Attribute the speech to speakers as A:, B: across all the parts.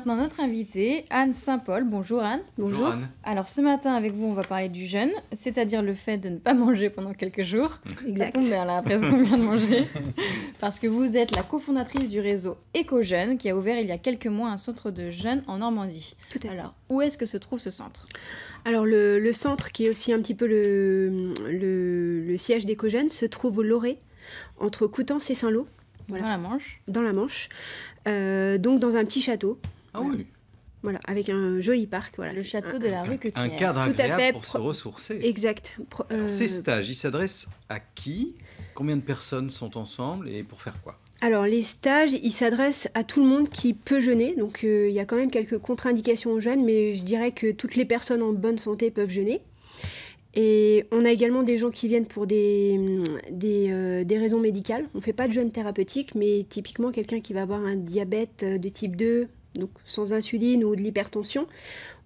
A: Maintenant, notre invitée, Anne Saint-Paul. Bonjour Anne.
B: Bonjour Anne.
A: Alors ce matin, avec vous, on va parler du jeûne, c'est-à-dire le fait de ne pas manger pendant quelques jours.
B: Exact.
A: Ça tombe bien, là, après ce qu'on vient de manger. Parce que vous êtes la cofondatrice du réseau Éco-Jeûne, qui a ouvert il y a quelques mois un centre de jeûne en Normandie.
B: Tout à fait.
A: Alors, où est-ce que se trouve ce centre ?
B: Alors le centre, qui est aussi un petit peu le siège d'Éco-Jeûne, se trouve au Loré, entre Coutances et Saint-Lô. Voilà.
A: Dans la Manche.
B: Dans la Manche. Donc dans un petit château.
C: Ah oui.
B: Voilà, avec un joli parc. Voilà.
A: Le château de la rue Quetière.
C: Un cadre
B: Tout à
C: agréable
B: fait.
C: pour se ressourcer.
B: Exact.
C: Alors, ces stages, ils s'adressent à qui? Combien de personnes sont ensemble et pour faire quoi?
B: Alors les stages, ils s'adressent à tout le monde qui peut jeûner. Donc il y a quand même quelques contre-indications au jeûne, mais je dirais que toutes les personnes en bonne santé peuvent jeûner. Et on a également des gens qui viennent pour des raisons médicales. On ne fait pas de jeûne thérapeutique, mais typiquement quelqu'un qui va avoir un diabète de type 2, donc sans insuline ou de l'hypertension.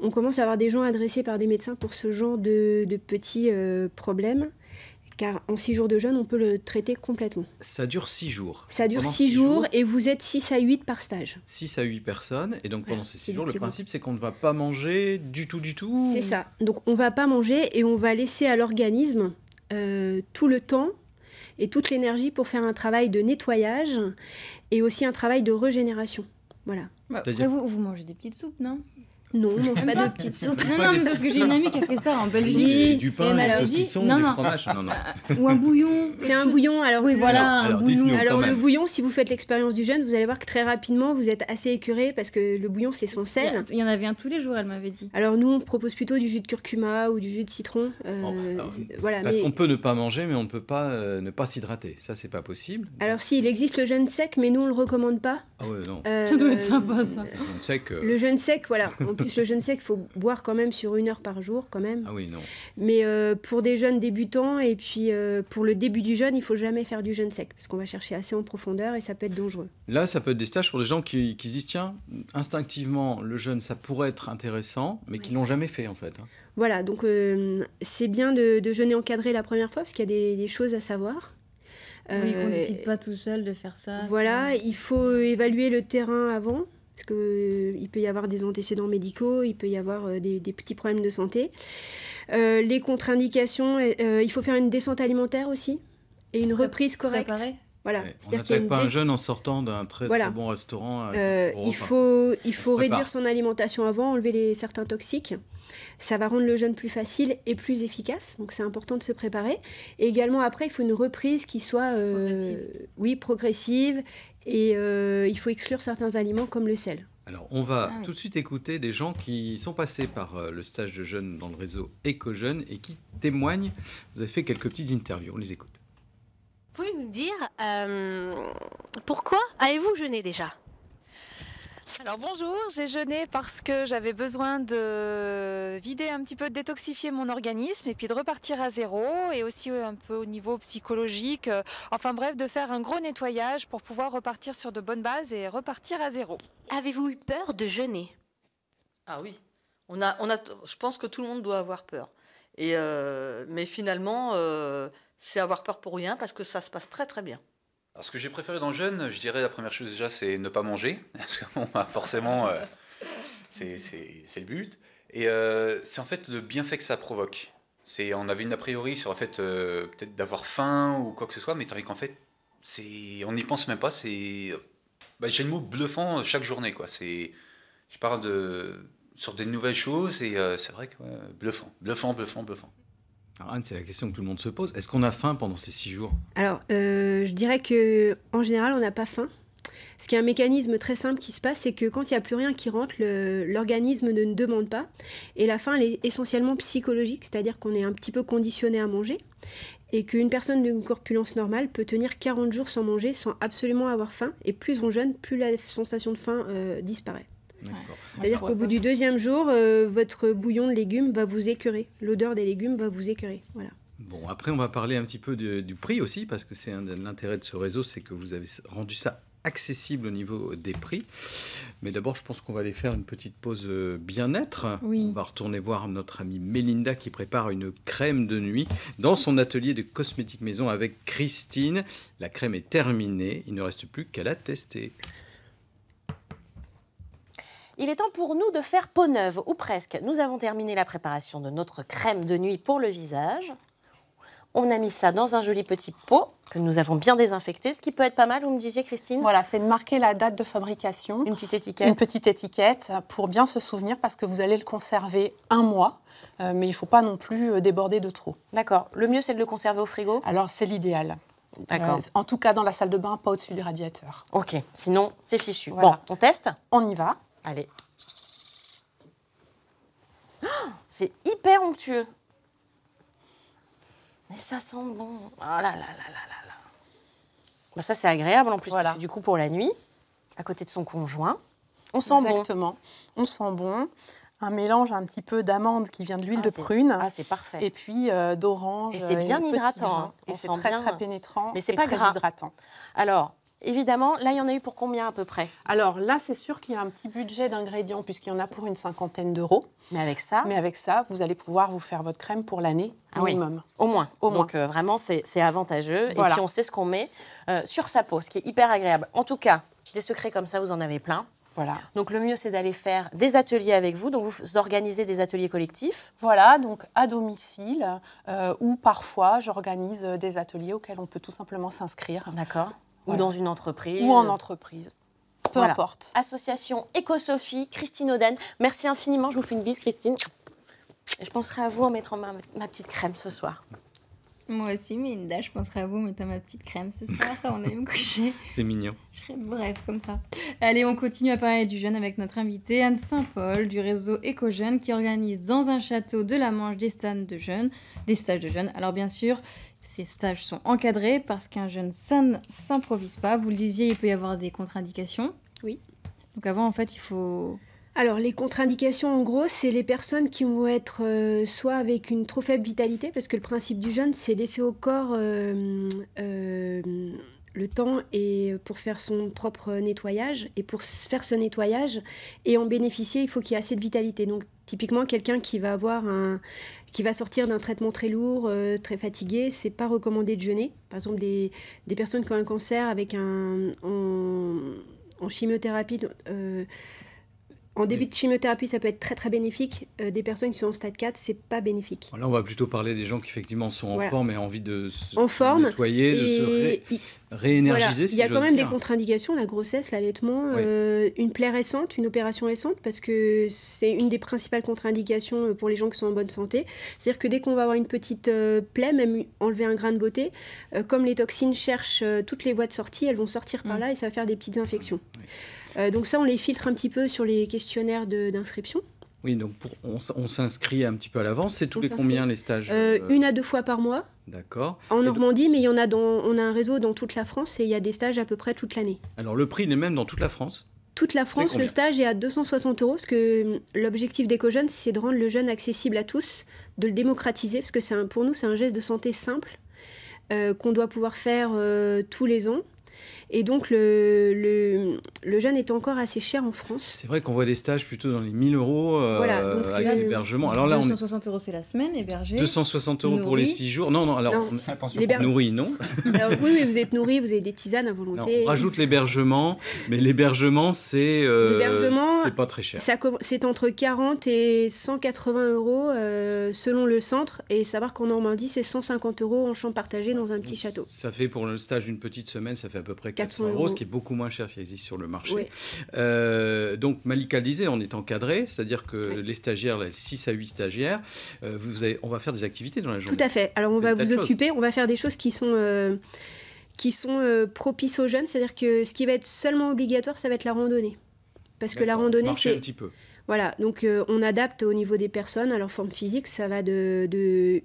B: On commence à avoir des gens adressés par des médecins pour ce genre de petits problèmes. Car en 6 jours de jeûne, on peut le traiter complètement.
C: Ça dure 6 jours.
B: Ça dure
C: Pendant
B: 6 jours et vous êtes 6 à 8 par stage.
C: 6 à 8 personnes. Et donc pendant
B: Voilà,
C: ces 6 jours, le
B: effectivement.
C: principe, c'est qu'on ne va pas manger du tout.
B: C'est ça. Donc on ne va pas manger et on va laisser à l'organisme tout le temps et toute l'énergie pour faire un travail de nettoyage et aussi un travail de régénération. Voilà.
A: Bah,
C: C'est-à-dire-
A: après, vous mangez des petites soupes, non ?
B: Non, on ne mange
A: Même
B: pas
A: pas
B: de petites soupes.
A: Non, mais parce que j'ai une amie qui a fait ça en Belgique.
B: Oui.
C: Du
A: Et
C: pain,
A: elle
C: du
A: m'avait dit-
C: saucisson,
A: non,
C: du
A: non.
C: fromage. Non.
A: Ou un bouillon.
B: C'est un bouillon. Alors
A: Oui, voilà,
C: Alors,
A: un bouillon.
C: dites-nous.
B: Alors
C: quand
B: le
C: même.
B: bouillon, si vous faites l'expérience du jeûne, vous allez voir que très rapidement, vous êtes assez écœuré parce que le bouillon, c'est sans sel.
A: Il y en avait un tous les jours, elle m'avait dit.
B: Alors nous, on propose plutôt du jus de curcuma ou du jus de citron.
C: Alors,
B: Voilà.
C: Parce
B: Mais...
C: qu'on peut ne pas manger, mais on ne peut pas ne pas s'hydrater. Ça, c'est pas possible.
B: Alors si, il existe le jeûne sec, mais nous, on le recommande pas.
C: Ah ouais, non.
A: Ça doit être sympa, ça.
C: On sait que...
B: Le jeûne sec, voilà. En plus, le jeûne sec, il faut boire quand même sur 1 heure par jour, quand même.
C: Ah oui, non.
B: Mais pour des jeunes débutants et puis pour le début du jeûne, il faut jamais faire du jeûne sec parce qu'on va chercher assez en profondeur et ça peut être dangereux.
C: Là, ça peut être des stages pour des gens qui se disent, tiens, instinctivement, le jeûne, ça pourrait être intéressant, mais qui l'ont jamais fait, en fait. Hein.
B: Voilà, donc c'est bien de jeûner encadré la première fois parce qu'il y a des choses à savoir.
A: Oui, qu'on ne décide pas tout seul de faire ça.
B: Voilà, il faut évaluer le terrain avant. Parce qu'il peut y avoir des antécédents médicaux, il peut y avoir des petits problèmes de santé. Les contre-indications, il faut faire une descente alimentaire aussi et une reprise correcte.
A: Préparé.
B: Voilà.
C: Ouais, on
B: C'est-à-dire qu'il y a
C: n'attaque
B: une
C: pas un
B: des-
C: jeune en sortant d'un très
B: Voilà.
C: bon restaurant. avec un gros
B: il
C: repas.
B: faut
C: se prépare.
B: réduire son alimentation avant, enlever certains toxiques. Ça va rendre le jeûne plus facile et plus efficace. Donc c'est important de se préparer. Et également après, il faut une reprise qui soit progressive. Et il faut exclure certains aliments comme le sel.
C: Alors, on va
A: Ah oui.
C: tout de suite écouter des gens qui sont passés par le stage de jeunes dans le réseau Éco-Jeune et qui témoignent. Vous avez fait quelques petites interviews, on les écoute.
D: Pouvez nous dire pourquoi avez-vous jeûné déjà?
E: Alors bonjour, j'ai jeûné parce que j'avais besoin de vider un petit peu, de détoxifier mon organisme et puis de repartir à zéro et aussi un peu au niveau psychologique, enfin bref, de faire un gros nettoyage pour pouvoir repartir sur de bonnes bases et repartir à zéro.
D: Avez-vous eu peur de jeûner?
F: Ah oui, je pense que tout le monde doit avoir peur. Mais finalement, c'est avoir peur pour rien parce que ça se passe très très bien.
G: Alors, ce que j'ai préféré dans le jeûne, je dirais la première chose déjà, c'est ne pas manger. Parce que bon, bah, forcément, c'est le but. Et c'est en fait le bienfait que ça provoque. On avait une a priori sur le fait peut-être d'avoir faim ou quoi que ce soit, mais tandis qu'en fait, on n'y pense même pas. J'ai le mot bluffant chaque journée, quoi. Je parle sur des nouvelles choses et c'est vrai que bluffant.
C: Alors Anne, c'est la question que tout le monde se pose. Est-ce qu'on a faim pendant ces 6 jours?
B: Alors, je dirais qu'en général, on n'a pas faim. Ce qui est un mécanisme très simple qui se passe, c'est que quand il n'y a plus rien qui rentre, l'organisme ne demande pas. Et la faim, elle est essentiellement psychologique, c'est-à-dire qu'on est un petit peu conditionné à manger. Et qu'une personne d'une corpulence normale peut tenir 40 jours sans manger, sans absolument avoir faim. Et plus on jeûne, plus la sensation de faim disparaît.
C: D'accord.
B: C'est-à-dire qu'au bout du 2e jour, votre bouillon de légumes va vous écœurer. L'odeur des légumes va vous écœurer. Voilà.
C: Bon, après, on va parler un petit peu du prix aussi, parce que c'est l'intérêt de ce réseau, c'est que vous avez rendu ça accessible au niveau des prix. Mais d'abord, je pense qu'on va aller faire une petite pause bien-être.
A: Oui.
C: On va retourner voir notre amie Mélinda qui prépare une crème de nuit dans son atelier de cosmétique maison avec Christine. La crème est terminée, il ne reste plus qu'à la tester.
H: Il est temps pour nous de faire peau neuve, ou presque. Nous avons terminé la préparation de notre crème de nuit pour le visage. On a mis ça dans un joli petit pot que nous avons bien désinfecté. Ce qui peut être pas mal, vous me disiez, Christine?
I: Voilà, c'est de marquer la date de fabrication.
H: Une petite étiquette.
I: Une petite étiquette pour bien se souvenir parce que vous allez le conserver 1 mois. Mais il ne faut pas non plus déborder de trop.
H: D'accord. Le mieux, c'est de le conserver au frigo?
I: Alors, c'est l'idéal.
H: D'accord.
I: En tout cas, dans la salle de bain, pas au-dessus du radiateur.
H: Ok, sinon, c'est fichu.
I: Voilà.
H: Bon, on teste?
I: On y va.
H: Allez. Oh, c'est hyper onctueux. Et ça sent bon. Oh là là là là là là. Bon, ça, c'est agréable en plus.
I: Voilà.
H: Parce que, du coup, pour la nuit, à côté de son conjoint, on sent bon.
I: Exactement. On sent bon. Un mélange un petit peu d'amande qui vient de l'huile de
H: c'est-
I: prune.
H: Ah, c'est parfait.
I: Et puis d'orange.
H: Et c'est bien
I: petit
H: hydratant,
I: grain.
H: hein.
I: Et
H: On
I: c'est
H: sent
I: très
H: bien.
I: très pénétrant.
H: Mais c'est
I: et
H: pas
I: très
H: gras.
I: hydratant.
H: Alors, évidemment, là, il y en a eu pour combien à peu près?
I: Alors là, c'est sûr qu'il y a un petit budget d'ingrédients puisqu'il y en a pour une 50aine d'euros.
H: Mais avec ça,
I: Mais avec ça, vous allez pouvoir vous faire votre crème pour l'année
H: Ah oui.
I: minimum.
H: au moins.
I: Au
H: Donc, vraiment, c'est avantageux.
I: Voilà.
H: Et puis, on sait ce qu'on met sur sa peau, ce qui est hyper agréable. En tout cas, des secrets comme ça, vous en avez plein.
I: Voilà.
H: Donc, le mieux, c'est d'aller faire des ateliers avec vous. Donc, vous organisez des ateliers collectifs.
I: Voilà, donc à domicile ou parfois j'organise des ateliers auxquels on peut tout simplement s'inscrire
H: D'accord. Ou
I: Voilà.
H: dans une entreprise.
I: ou en entreprise. Peu
H: Voilà.
I: importe.
H: Association Éco-Sophie, Christine Oden. Merci infiniment. Je vous fais une bise, Christine. Et je penserai à vous en mettant ma petite crème ce soir.
A: Moi aussi, Melinda, je penserai à vous en mettant ma petite crème ce soir. On allait me coucher.
C: C'est mignon.
A: Je serai bref comme ça. Allez, on continue à parler du jeûne avec notre invitée Anne Saint-Paul du réseau Éco-Jeune qui organise dans un château de la Manche des stages de jeûne. Alors bien sûr, ces stages sont encadrés parce qu'un jeûne ça ne s'improvise pas. Vous le disiez, il peut y avoir des contre-indications.
B: Oui.
A: Donc avant, en fait, il faut...
B: Alors, les contre-indications, en gros, c'est les personnes qui vont être soit avec une trop faible vitalité, parce que le principe du jeûne, c'est laisser au corps le temps et pour faire son propre nettoyage. Et pour faire ce nettoyage et en bénéficier, il faut qu'il y ait assez de vitalité. Donc, typiquement, quelqu'un qui va qui va sortir d'un traitement très lourd, très fatigué, c'est pas recommandé de jeûner. Par exemple, des personnes qui ont un cancer avec en chimiothérapie... En début de chimiothérapie, ça peut être très très bénéfique. Des personnes qui sont en stade 4, c'est pas bénéfique.
C: Là, on va plutôt parler des gens qui effectivement sont en
B: Voilà.
C: forme et ont envie de se
B: En forme,
C: nettoyer, de se
B: Voilà.
C: réénergiser.
B: Il y a
C: si
B: quand
C: j'ose
B: même des
C: dire.
B: contre-indications, la grossesse, l'allaitement,
C: Oui.
B: une plaie récente, une opération récente, parce que c'est une des principales contre-indications pour les gens qui sont en bonne santé. C'est-à-dire que dès qu'on va avoir une petite plaie, même enlever un grain de beauté, comme les toxines cherchent toutes les voies de sortie, elles vont sortir par là et ça va faire des petites infections. Donc ça, on les filtre un petit peu sur les questionnaires d'inscription.
C: Oui, donc on s'inscrit un petit peu à l'avance. C'est tous
B: On
C: les
B: s'inscrit.
C: combien les stages
B: 1 à 2 fois par mois.
C: D'accord.
B: En
C: Et
B: Normandie, mais il y en a on a un réseau dans toute la France et il y a des stages à peu près toute l'année.
C: alors le prix il est même dans toute la France.
B: Toute la France,
C: combien
B: le stage est à 260 €, parce que l'objectif d'Éco-Jeune, c'est de rendre le jeûne accessible à tous, de le démocratiser, parce que pour nous, c'est un geste de santé simple qu'on doit pouvoir faire tous les ans. Et donc, le jeûne est encore assez cher en France.
C: C'est vrai qu'on voit des stages plutôt dans les 1 000 €
B: Voilà, donc ce qui
C: avec
B: va-
C: l'hébergement. Alors là, on est
A: 260 € c'est la semaine, hébergé.
C: 260 € pour les
A: Nourri.
C: 6 jours. Non, alors
B: Non.
G: Attention.
B: L'héber-
C: nourri, non.
B: Alors, oui, vous êtes nourri, vous avez des tisanes à
C: Non,
B: volonté.
C: on rajoute l'hébergement, mais l'hébergement,
B: L'hébergement,
C: c'est pas très cher.
B: C'est entre 40 et 180 € selon le centre. Et savoir qu'en Normandie, c'est 150 € en chambre partagée dans un petit château.
C: Ça fait pour le stage d'une petite semaine, ça fait à peu près 400
B: 400
C: €, ce qui est beaucoup moins cher s'il existe sur le marché.
B: Oui.
C: Donc Malika le disait, on est encadré, c'est-à-dire que les stagiaires, là, 6 à 8 stagiaires, on va faire des activités dans la journée.
B: Tout à fait. Alors on va
C: Des tas
B: vous
C: de choses.
B: occuper, on va faire des choses qui sont propices aux jeunes. C'est-à-dire que ce qui va être seulement obligatoire, ça va être la randonnée. Parce que la
C: D'accord.
B: randonnée,
C: Marcher un
B: c'est...
C: petit peu.
B: Voilà, donc on adapte au niveau des personnes, à leur forme physique, ça va de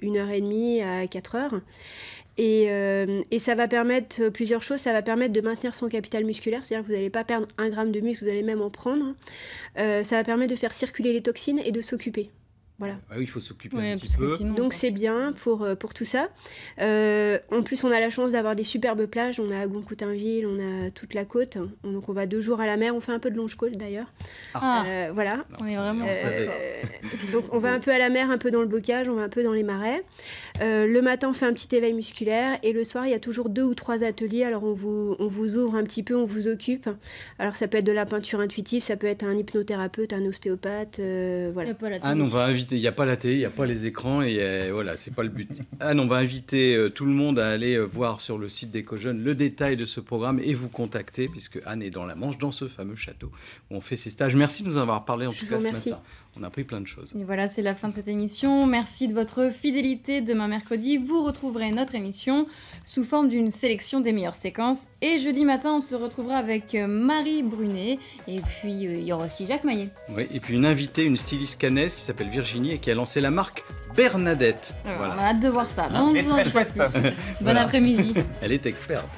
B: 1h30 à 4h. Et ça va permettre plusieurs choses. Ça va permettre de maintenir son capital musculaire, c'est-à-dire que vous n'allez pas perdre 1 gramme de muscle, vous allez même en prendre. Ça va permettre de faire circuler les toxines et de s'occuper. Voilà.
C: Ah oui, il faut s'occuper
A: Ouais,
C: un petit
A: parce que
C: peu.
A: sinon,
B: Donc
A: quoi.
B: c'est bien pour tout ça. En plus, on a la chance d'avoir des superbes plages. On a Agon-Coutainville, on a toute la côte. Donc on va 2 jours à la mer. On fait un peu de longe-côte d'ailleurs.
A: Ah,
B: Voilà.
A: on est vraiment
C: on savait.
B: Donc on va un peu à la mer, un peu dans le bocage, on va un peu dans les marais. Le matin, on fait un petit éveil musculaire. Et le soir, il y a toujours 2 ou 3 ateliers. Alors on vous ouvre un petit peu, on vous occupe. Alors ça peut être de la peinture intuitive, ça peut être un hypnothérapeute, un ostéopathe. Voilà.
A: y a pas la
C: Anne, on va inviter, il n'y a pas la télé, il n'y a pas les écrans, et voilà, c'est pas le but. Anne, on va inviter tout le monde à aller voir sur le site d'EcoJeunes le détail de ce programme et vous contacter, puisque Anne est dans la Manche, dans ce fameux château où on fait ses stages. Merci de nous en avoir parlé en tout
B: vous
C: cas ce
B: remercie.
C: matin. On a appris plein de choses.
A: Et voilà, c'est la fin de cette émission. Merci de votre fidélité. Demain mercredi, vous retrouverez notre émission sous forme d'une sélection des meilleures séquences. Et jeudi matin, on se retrouvera avec Marie Brunet. Et puis, il y aura aussi Jacques Maillet.
C: Oui, et puis une invitée, une styliste cannaise qui s'appelle Virginie et qui a lancé la marque Bernadette.
A: On
C: Voilà.
A: a hâte de voir ça. On ne
G: Et
A: vous en
G: très
A: dit pas
G: chouette.
A: plus. Bon
C: Voilà.
A: après-midi.
C: Elle est experte.